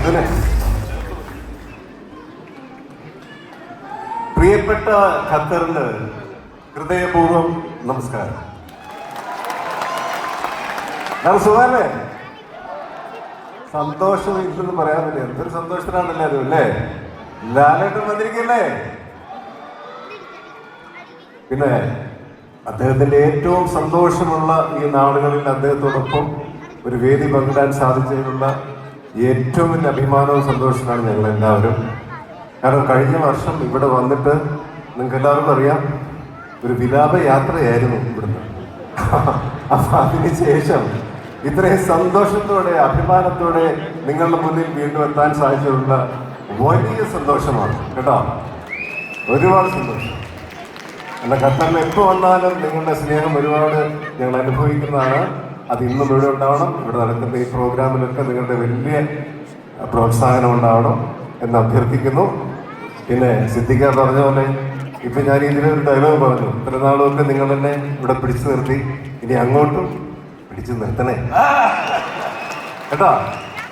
ഇതിനെ പ്രിയപ്പെട്ട ഖത്തറിന് ഹൃദയപൂർവ്വം നമസ്കാരം. സുഖല്ലേ? സന്തോഷം ഇല്ലെന്ന് പറയാൻ പറ്റില്ല. എന്തൊരു സന്തോഷത്തിനാണല്ലേ അത് അല്ലേ? ലാലേട്ടൻ വന്നിരിക്കല്ലേ? പിന്നെ അദ്ദേഹത്തിന്റെ ഏറ്റവും സന്തോഷമുള്ള ഈ നാളുകളിൽ അദ്ദേഹത്തോടൊപ്പം ഒരു വേദി പങ്കിടാൻ സാധിച്ചതിനുള്ള ഏറ്റവും വലിയ അഭിമാനവും സന്തോഷത്തിനാണ് ഞങ്ങൾ എല്ലാവരും. കാരണം കഴിഞ്ഞ വർഷം ഇവിടെ വന്നിട്ട് നിങ്ങൾക്ക് എല്ലാവർക്കും അറിയാം, ഒരു വിലാപ യാത്രയായിരുന്നു ഇവിടുന്ന്. അപ്പൊ അതിനുശേഷം ഇത്രയും സന്തോഷത്തോടെ അഭിമാനത്തോടെ നിങ്ങളുടെ മുന്നിൽ വീണ്ടും എത്താൻ സാധിച്ചതിലുള്ള വലിയ സന്തോഷമാണ് കേട്ടോ. ഒരുപാട് സന്തോഷം. അല്ല, ഖത്തറിൽ എപ്പോൾ വന്നാലും നിങ്ങളുടെ സ്നേഹം ഒരുപാട് ഞങ്ങൾ അനുഭവിക്കുന്നതാണ്. അത് ഇന്നും ഇവിടെ ഉണ്ടാവണം. ഇവിടെ നടക്കുന്ന ഈ പ്രോഗ്രാമിലൊക്കെ നിങ്ങളുടെ വലിയ പ്രോത്സാഹനം ഉണ്ടാവണം എന്ന് അഭ്യർത്ഥിക്കുന്നു. പിന്നെ സിദ്ദിഖ പറഞ്ഞ പോലെ ഇപ്പൊ ഞാൻ ഇതിലൊരു ഡയലോഗ് പറഞ്ഞു, ഇത്ര നാളുമൊക്കെ നിങ്ങൾ എന്നെ ഇവിടെ പിടിച്ചു നിർത്തി, ഇനി അങ്ങോട്ടും പിടിച്ചു നിർത്തണേ കേട്ടോ.